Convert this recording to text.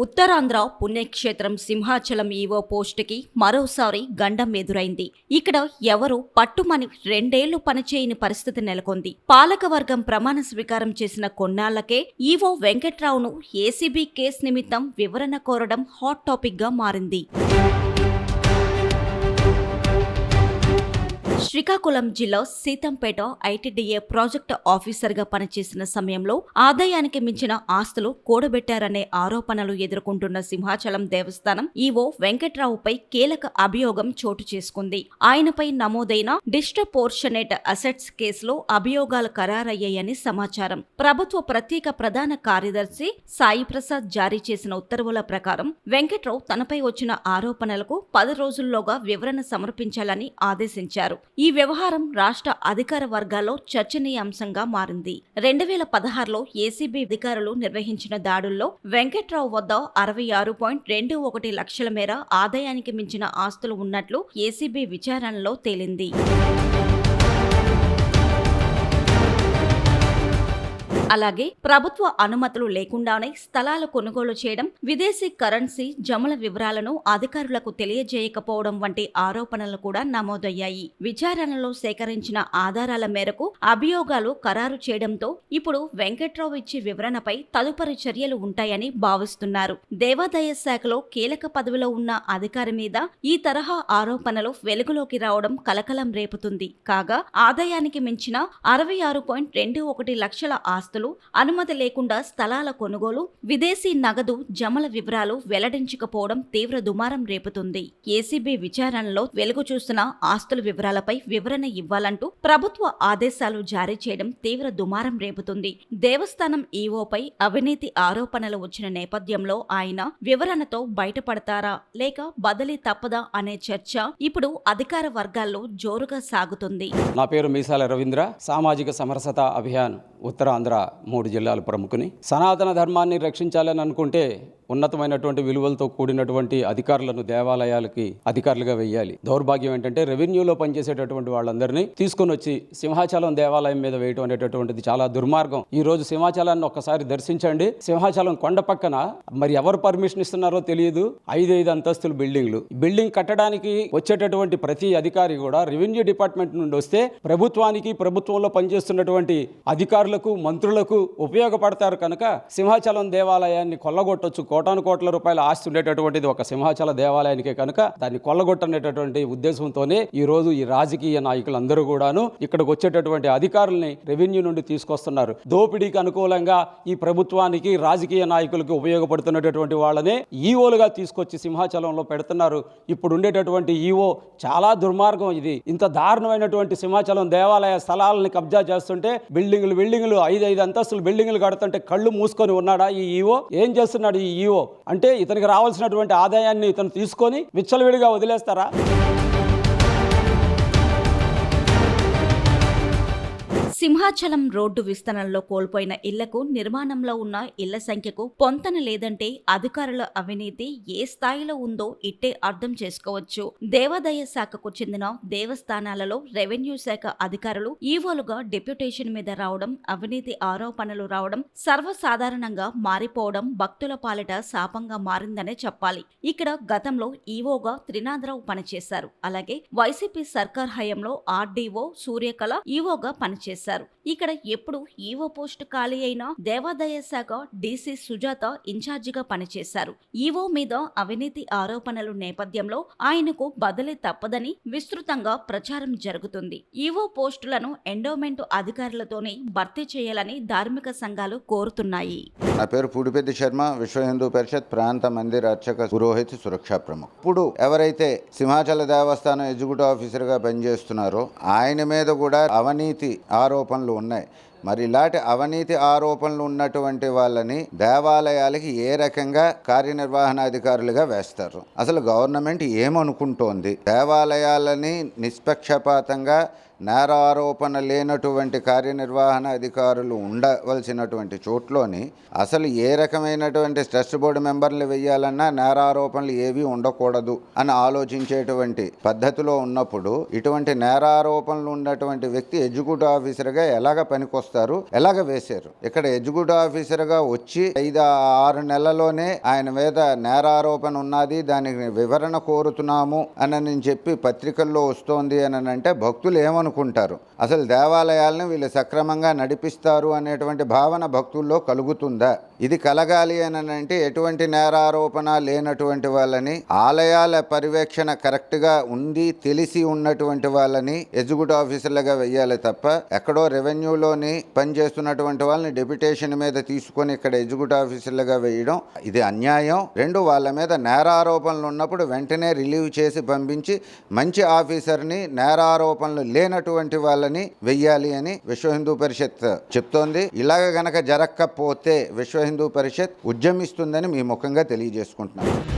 ఉత్తరాంధ్ర పుణ్యక్షేత్రం సింహాచలం ఈవో పోస్టుకి మరోసారి గండం ఎదురైంది. ఇక్కడ ఎవరు పట్టుమని 2 ఏళ్లు పనిచేయని పరిస్థితి నెలకొంది. పాలకవర్గం ప్రమాణ స్వీకారం చేసిన కొన్నాళ్లకే ఈవో వెంకట్రావును ఏసీబీ కేసు నిమిత్తం వివరణ కోరడం హాట్ టాపిక్ గా మారింది. శ్రీకాకుళం జిల్లా సీతంపేట ఐటీడీఏ ప్రాజెక్టు ఆఫీసర్గా పనిచేసిన సమయంలో ఆదాయానికి మించిన ఆస్తులు కూడబెట్టారనే ఆరోపణలు ఎదుర్కొంటున్న సింహాచలం దేవస్థానం ఈవో వెంకట్రావుపై కీలక అభియోగం చోటు చేసుకుంది. ఆయనపై నమోదైన డిస్ప్రపోర్షనేట్ అసెట్స్ కేసులో అభియోగాలు ఖరారయ్యాయని సమాచారం. ప్రభుత్వ ప్రత్యేక ప్రధాన కార్యదర్శి సాయి ప్రసాద్ జారీ చేసిన ఉత్తర్వుల ప్రకారం వెంకట్రావు తనపై వచ్చిన ఆరోపణలకు 10 రోజుల్లోగా వివరణ సమర్పించాలని ఆదేశించారు. ఈ వ్యవహారం రాష్ట్ర అధికార వర్గాల్లో చర్చనీయాంశంగా మారింది. 2016లో ఏసీబీ అధికారులు నిర్వహించిన దాడుల్లో వెంకట్రావు వద్ద 66.21 లక్షల మేర ఆదాయానికి మించిన ఆస్తులు ఉన్నట్లు ఏసీబీ విచారణలో తేలింది. అలాగే ప్రభుత్వ అనుమతులు లేకుండానే స్థలాలు కొనుగోలు చేయడం, విదేశీ కరెన్సీ జమల వివరాలను అధికారులకు తెలియజేయకపోవడం వంటి ఆరోపణలు కూడా నమోదయ్యాయి. విచారణలో సేకరించిన ఆధారాల మేరకు అభియోగాలు ఖరారు చేయడంతో ఇప్పుడు వెంకట్రావు ఇచ్చే వివరణపై తదుపరి చర్యలు ఉంటాయని భావిస్తున్నారు. దేవాదాయ శాఖలో కీలక పదవిలో ఉన్న అధికారి మీద ఈ తరహా ఆరోపణలు వెలుగులోకి రావడం కలకలం రేపుతుంది. కాగా ఆదాయానికి మించిన 66.21 లక్షల ఆస్తులు, అనుమతి లేకుండా స్థలాల కొనుగోలు, విదేశీ నగదు జమల వివరాలు వెల్లడించకపోవడం తీవ్ర దుమారం రేపుతుంది. ఏసీబీ విచారణలో వెలుగు చూస్తున్న ఆస్తుల వివరాలపై వివరణ ఇవ్వాలంటూ ప్రభుత్వ ఆదేశాలు జారీ చేయడం తీవ్ర దుమారం రేపుతుంది. దేవస్థానం ఈవోపై అవినీతి ఆరోపణలు వచ్చిన నేపథ్యంలో ఆయన వివరణతో బయటపడతారా లేక బదిలీ తప్పదా అనే చర్చ ఇప్పుడు అధికార వర్గాల్లో జోరుగా సాగుతుంది. నా పేరు మీసాల రవీంద్ర. సామాజిక సమరసత అభియాన్ ఉత్తరాంధ్ర 3 జిల్లాల ప్రముఖుని. సనాతన ధర్మాన్ని రక్షించాలని అనుకుంటే ఉన్నతమైనటువంటి విలువలతో కూడినటువంటి అధికారులను దేవాలయాలకి అధికారులుగా వేయాలి. దౌర్భాగ్యం ఏంటంటే రెవెన్యూలో పనిచేసేటటువంటి వాళ్ళందరినీ తీసుకొని వచ్చి సింహాచలం దేవాలయం మీద వేయటం అనేటటువంటిది చాలా దుర్మార్గం. ఈ రోజు సింహాచలాన్ని ఒక్కసారి దర్శించండి. సింహాచలం కొండ పక్కన మరి ఎవరు పర్మిషన్ ఇస్తున్నారో తెలియదు. 5 అంతస్తులు బిల్డింగ్ కట్టడానికి వచ్చేటటువంటి ప్రతి అధికారి కూడా రెవెన్యూ డిపార్ట్మెంట్ నుండి వస్తే ప్రభుత్వానికి, ప్రభుత్వంలో పనిచేస్తున్నటువంటి అధికారులకు, మంత్రులకు ఉపయోగపడతారు కనుక సింహాచలం దేవాలయాన్ని కొల్లగొట్టొచ్చు. కోటాను రూపాయల ఆస్తి ఉండేటటువంటిది ఒక సింహాచల దేవాలయానికే కనుక దాన్ని కొల్లగొట్టనేటటువంటి ఉద్దేశంతోనే ఈ రోజు ఈ రాజకీయ నాయకులందరూ కూడాను ఇక్కడికి వచ్చేటటువంటి అధికారుల్ని రెవెన్యూ నుండి తీసుకొస్తున్నారు. దోపిడీకి అనుకూలంగా ఈ ప్రభుత్వానికి, రాజకీయ నాయకులకు ఉపయోగపడుతున్నటువంటి వాళ్ళనే ఈవోలుగా తీసుకొచ్చి సింహాచలంలో పెడుతున్నారు. ఇప్పుడు ఉండేటటువంటి ఈవో చాలా దుర్మార్గం. ఇది ఇంత దారుణమైనటువంటి సింహాచలం దేవాలయ స్థలాలని కబ్జా చేస్తుంటే బిల్డింగులు 5 అంతస్తులు బిల్డింగులు కడుతుంటే కళ్ళు మూసుకొని ఉన్నాడా ఈ ఈవో? ఏం చేస్తున్నాడు ఈ ఈవో? అంటే ఇతనికి రావాల్సినటువంటి ఆదాయాన్ని ఇతను తీసుకొని విచ్చలవిడిగా వదిలేస్తారా? సింహాచలం రోడ్డు విస్తరణలో కోల్పోయిన ఇళ్లకు, నిర్మాణంలో ఉన్న ఇళ్ల సంఖ్యకు పొంతన లేదంటే అధికారుల అవినీతి ఏ స్థాయిలో ఉందో ఇట్టే అర్థం చేసుకోవచ్చు. దేవాదాయ శాఖకు చెందిన దేవస్థానాలలో రెవెన్యూ శాఖ అధికారులు ఈవోలుగా డెప్యుటేషన్ మీద రావడం, అవినీతి ఆరోపణలు రావడం సర్వసాధారణంగా మారిపోవడం భక్తుల పాలిట శాపంగా మారిందనే చెప్పాలి. ఇక్కడ గతంలో ఈవోగా త్రినాథరావు పనిచేశారు. అలాగే వైసీపీ సర్కార్ హయాంలో ఆర్డీఓ సూర్యకళ ఈవోగా పనిచేశారు. ఇక్కడ ఎప్పుడు ఈవో పోస్టు ఖాళీ అయినా దేవాదాయ శాఖ డీసీ సుజాత ఇన్ఛార్జిగా పనిచేశారు. ఈవో మీద అవినీతి ఆరోపణలు నేపథ్యంలో ఆయనకు బదిలీ తప్పదని విస్తృతంగా ప్రచారం జరుగుతుంది. ఈవో పోస్టులను ఎండోమెంట్ అధికారులతోనే భర్తీ చేయాలని ధార్మిక సంఘాలు కోరుతున్నాయి. నా పేరు పూడిపెద్ది శర్మ, విశ్వ హిందూ పరిషత్ ప్రాంత మందిర అర్చక పురోహిత సురక్షా ప్రముఖ. ఇప్పుడు ఎవరైతే సింహాచల దేవస్థానం ఎగ్జిక్యూటివ్ ఆఫీసర్గా పనిచేస్తున్నారో ఆయన మీద కూడా అవినీతి ఆరోపణలు ఉన్నాయి. మరి ఇలాంటి అవినీతి ఆరోపణలు ఉన్నటువంటి వాళ్ళని దేవాలయాలకి ఏ రకంగా కార్యనిర్వహణాధికారులుగా వేస్తారు? అసలు గవర్నమెంట్ ఏమనుకుంటోంది? దేవాలయాలని నిష్పక్షపాతంగా నేర ఆరోపణ లేనటువంటి కార్యనిర్వహణ అధికారులు ఉండవలసినటువంటి చోట్లోని అసలు ఏ రకమైనటువంటి ట్రస్ట్ బోర్డు మెంబర్లు వేయాలన్నా నేరారోపణలు ఏవి ఉండకూడదు అని ఆలోచించేటువంటి పద్ధతిలో ఉన్నప్పుడు ఇటువంటి నేరారోపణలు ఉన్నటువంటి వ్యక్తి ఎగ్జిక్యూటివ్ ఆఫీసర్గా ఎలాగ పనికొస్తారు? వస్తారు, ఎలాగ వేశారు. ఇక్కడ ఎగ్జిక్యూటివ్ ఆఫీసర్గా వచ్చి 5-6 నెలల్లోనే ఆయన మీద నేరారోపణ ఉన్నది, దానికి వివరణ కోరుతున్నాము అని చెప్పి పత్రికల్లో వస్తోంది అని అంటే భక్తులు ఏమనుకుంటారు? అసలు దేవాలయాలను వీళ్ళు సక్రమంగా నడిపిస్తారు అనేటువంటి భావన భక్తుల్లో కలుగుతుందా? ఇది కలగాలి అని అంటే ఎటువంటి నేరారోపణ లేనటువంటి వాళ్ళని, ఆలయాల పర్యవేక్షణ కరెక్ట్గా ఉంది తెలిసి ఉన్నటువంటి వాళ్ళని ఎగ్జిక్యూటివ్ ఆఫీసర్లుగా వెయ్యాలి తప్ప ఎక్కడో రెవెన్యూలోని పనిచేస్తున్నటువంటి వాళ్ళని డెప్యుటేషన్ మీద తీసుకొని ఇక్కడ ఎగ్జిక్యూటివ్ ఆఫీసర్లుగా వేయడం ఇది అన్యాయం. 2, వాళ్ళ మీద నేరారోపణలు ఉన్నప్పుడు వెంటనే రిలీవ్ చేసి పంపించి మంచి ఆఫీసర్ని, నేరారోపణలు లేనటువంటి వాళ్ళని వెయ్యాలి అని విశ్వ హిందూ పరిషత్ చెప్తోంది. ఇలాగ గనక జరగకపోతే విశ్వ హిందూ పరిషత్ ఉద్యమిస్తుందని మీ ముఖంగా తెలియజేసుకుంటున్నాను.